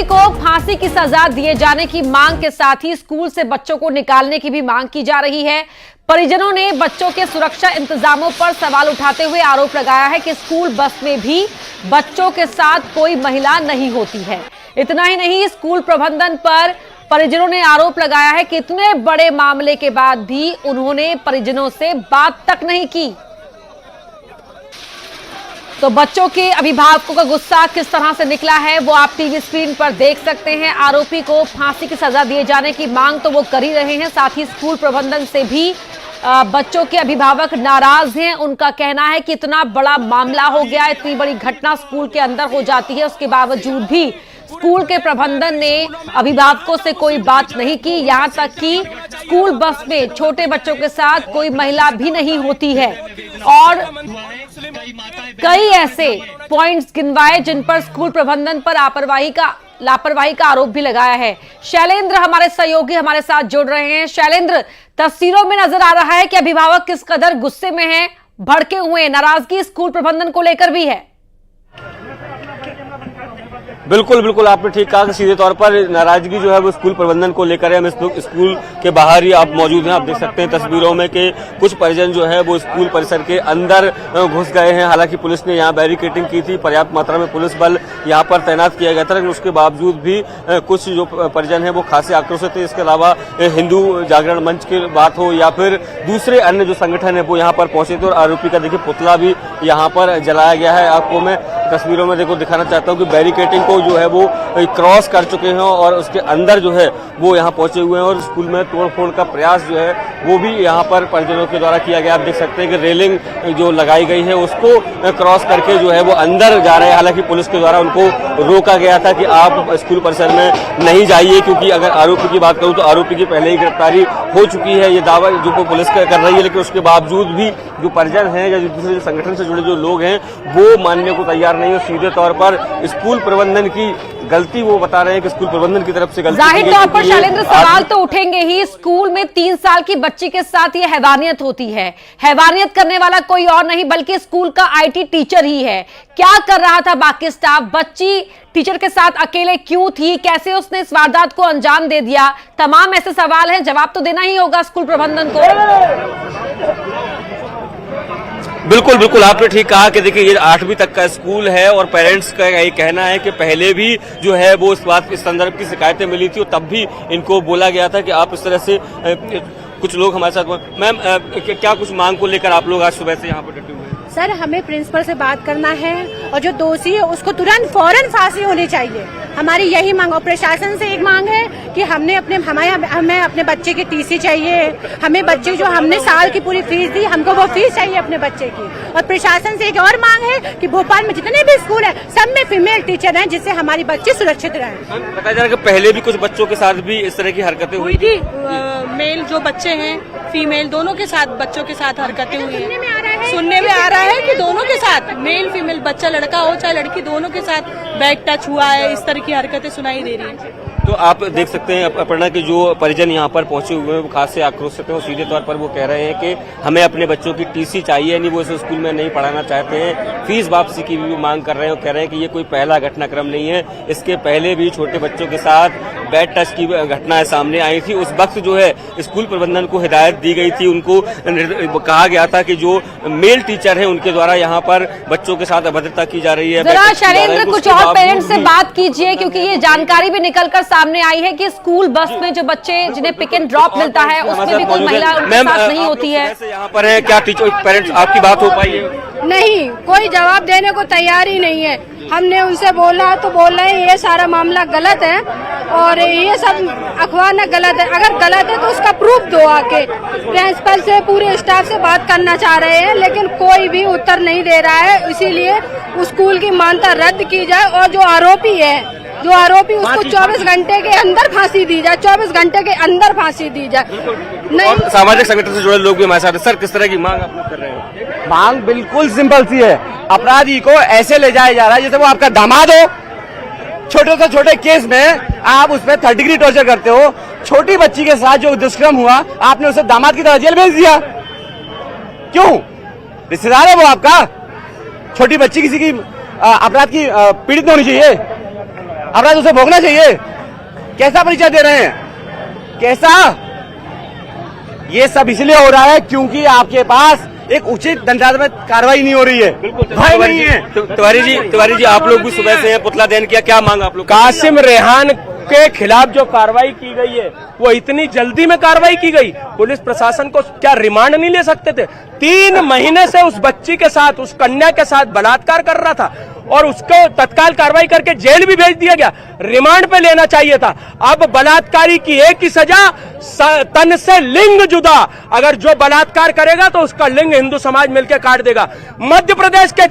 को फांसी की सजा दिए जाने की मांग के साथ ही स्कूल से बच्चों को निकालने की भी मांग की जा रही है। परिजनों ने बच्चों के सुरक्षा इंतजामों पर सवाल उठाते हुए आरोप लगाया है कि स्कूल बस में भी बच्चों के साथ कोई महिला नहीं होती है। इतना ही नहीं, स्कूल प्रबंधन पर परिजनों ने आरोप लगाया है कि इतने बड़े मामले के बाद भी उन्होंने परिजनों से बात तक नहीं की। तो बच्चों के अभिभावकों का गुस्सा किस तरह से निकला है वो आप टीवी स्क्रीन पर देख सकते हैं। आरोपी को फांसी की सजा दिए जाने की मांग तो वो कर ही रहे हैं, साथ ही स्कूल प्रबंधन से भी बच्चों के अभिभावक नाराज हैं। उनका कहना है कि इतना बड़ा मामला हो गया, इतनी बड़ी घटना स्कूल के अंदर हो जाती है, उसके बावजूद भी स्कूल के प्रबंधन ने अभिभावकों से कोई बात नहीं की। यहां तक कि स्कूल बस में छोटे बच्चों के साथ कोई महिला भी नहीं होती है और कई ऐसे पॉइंट्स गिनवाए जिन पर स्कूल प्रबंधन पर लापरवाही का आरोप भी लगाया है। शैलेंद्र हमारे सहयोगी हमारे साथ जुड़ रहे हैं। शैलेंद्र, तस्वीरों में नजर आ रहा है कि अभिभावक किस कदर गुस्से में हैं, भड़के हुए हैं, नाराजगी स्कूल प्रबंधन को लेकर भी है। बिल्कुल आपने ठीक कहा कि सीधे तौर पर नाराजगी जो है वो स्कूल प्रबंधन को लेकर है। हम स्कूल के बाहर ही आप मौजूद हैं, आप देख सकते हैं तस्वीरों में कि कुछ परिजन जो है वो स्कूल परिसर के अंदर घुस गए हैं। हालांकि पुलिस ने यहाँ बैरिकेडिंग की थी, पर्याप्त मात्रा में पुलिस बल यहाँ पर तैनात किया गया था, लेकिन उसके बावजूद भी कुछ जो परिजन है वो खासे आक्रोशित थे। इसके अलावा हिंदू जागरण मंच की बात हो या फिर दूसरे अन्य जो संगठन है वो यहाँ पर पहुंचे थे और आरोपी का देखिए पुतला भी यहाँ पर जलाया गया है। आपको मैं तस्वीरों में देखो दिखाना चाहता हूँ कि बैरिकेडिंग को जो है वो क्रॉस कर चुके हैं और उसके अंदर जो है वो यहाँ पहुंचे हुए हैं और स्कूल में तोड़फोड़ का प्रयास जो है वो भी यहाँ पर परिजनों के द्वारा किया गया। आप देख सकते हैं कि रेलिंग जो लगाई गई है उसको क्रॉस करके जो है वो अंदर जा रहे हैं। हालांकि पुलिस के द्वारा उनको रोका गया था कि आप स्कूल परिसर में नहीं जाइए, क्योंकि अगर आरोपी की बात करूं तो आरोपी की पहले ही गिरफ्तारी हो चुकी है, ये दावा जो पुलिस कर रही है। लेकिन उसके बावजूद भी जो परिजन हैं या दूसरे संगठन से जुड़े जो लोग हैं वो मानने को तैयार नहीं है। सीधे तौर पर स्कूल प्रबंधन की गलती वो बता रहे हैं कि स्कूल प्रबंधन की तरफ से गलती। जाहिर तौर पर शैलेंद्र सवाल तो उठेंगे ही। स्कूल में 3 साल की बच्ची के साथ ये हैवानियत होती है, हैवानियत करने वाला कोई और नहीं बल्कि स्कूल का IT टीचर ही है। क्या कर रहा था बाकी स्टाफ? बच्ची टीचर के साथ अकेले क्यों थी? कैसे उसने इस वारदात को अंजाम दे दिया? तमाम ऐसे सवाल हैं, जवाब तो देना ही होगा स्कूल प्रबंधन को। बिल्कुल आपने ठीक कहा कि देखिए ये 8वीं तक का स्कूल है और पेरेंट्स का ये कहना है कि पहले भी जो है वो इस संदर्भ की शिकायतें मिली थी और तब भी इनको बोला गया था कि आप इस तरह से कुछ लोग हमारे साथ। मैम, क्या कुछ मांग को लेकर आप लोग आज सुबह से यहाँ पर डटे हुए हैं? सर, हमें प्रिंसिपल से बात करना है और जो दोषी है उसको तुरंत फौरन फांसी होनी चाहिए। हमारी यही मांग। और प्रशासन से एक मांग है कि हमें अपने बच्चे की TC चाहिए। हमें बच्चे जो हमने साल की पूरी फीस दी, हमको वो फीस चाहिए अपने बच्चे की। और प्रशासन से एक और मांग है कि भोपाल में जितने भी स्कूल है सब में फीमेल टीचर हैं, जिससे हमारी बच्चे सुरक्षित रहे। बताया जा रहा है कि पहले भी कुछ बच्चों के साथ भी इस तरह की हरकतें हुई थी। मेल जो बच्चे हैं, फीमेल दोनों के साथ बच्चों के साथ हरकतें हुई हैं। सुनने में आ रहा है कि दोनों के साथ, मेल फीमेल, बच्चा लड़का हो चाहे लड़की, दोनों के साथ बैक टच हुआ है, इस तरह की हरकतें सुनाई दे रही हैं। तो आप देख सकते हैं अपर्णा के जो परिजन यहाँ पर पहुंचे हुए हैं वो खास से आक्रोशित हैं और सीधे तौर पर वो कह रहे हैं कि हमें अपने बच्चों की TC चाहिए, नहीं वो इस स्कूल में नहीं पढ़ाना चाहते हैं। फीस वापसी की भी मांग कर रहे हैं और कह रहे हैं कि ये कोई पहला घटनाक्रम नहीं है, इसके पहले भी छोटे बच्चों के साथ बैड टच की घटनाएं सामने आई थी। उस वक्त जो है स्कूल प्रबंधन को हिदायत दी गई थी, उनको कहा गया था कि जो मेल टीचर है उनके द्वारा यहाँ पर बच्चों के साथ अभद्रता की जा रही है। जरा शैलेंद्र कुछ और पेरेंट्स से बात कीजिए, क्योंकि ये जानकारी भी निकलकर सामने आई है कि स्कूल बस में जो बच्चे जिन्हें पिक एंड ड्रॉप मिलता है उसमें भी कोई महिला उनके साथ नहीं होती है। यहाँ पर है, क्या टीचर पेरेंट्स आपकी बात हो पाई है? नहीं, कोई जवाब देने को तैयार ही नहीं है। हमने उनसे बोला तो बोल रहे हैं ये सारा मामला गलत है और ये सब अखबार में गलत है। अगर गलत है तो उसका प्रूफ दो आके। प्रिंसिपल से पूरे स्टाफ से बात करना चाह रहे हैं लेकिन कोई भी उत्तर नहीं दे रहा है। इसीलिए स्कूल की मान्यता रद्द की जाए और जो आरोपी उसको 24 घंटे के अंदर फांसी दी जाए, 24 घंटे के अंदर फांसी दी जाए। नहीं, सामाजिक संगठन से जुड़े लोग भी हमारे साथ हैं। सर, किस तरह की मांग आप लोग कर रहे हैं? मांग बिल्कुल सिंपल सी है। अपराधी को ऐसे ले जाया जा रहा है जैसे वो आपका दामाद हो। छोटे से छोटे केस में आप उसमें 3rd डिग्री टॉर्चर करते हो। छोटी बच्ची के साथ जो दुष्कर्म हुआ आपने उसे दामाद की तरह जेल भेज दिया। क्यों? रिश्तेदार है वो आपका। छोटी बच्ची किसी की अपराध की पीड़ित नहीं होनी चाहिए। अपराध उसे भोगना चाहिए। कैसा परिचय दे रहे हैं, कैसा? ये सब इसलिए हो रहा है क्योंकि आपके पास एक उचित दंडात्मक कार्रवाई नहीं हो रही है, भय नहीं है। तिवारी जी आप लोग भी सुबह से पुतला दहन किया, क्या मांग आप लोग? कासिम रेहान के खिलाफ जो कार्रवाई की गई है वो इतनी जल्दी में कार्रवाई की गई। पुलिस प्रशासन को क्या रिमांड नहीं ले सकते थे? 3 महीने से उस बच्ची के साथ, उस कन्या के साथ बलात्कार कर रहा था और उसको तत्काल कार्रवाई करके जेल भी भेज दिया गया, रिमांड पे लेना चाहिए था। अब बलात्कारी की एक ही सजा, तन से लिंग जुदा। अगर जो बलात्कार करेगा तो उसका लिंग हिंदू समाज मिलकर काट देगा। मध्य प्रदेश के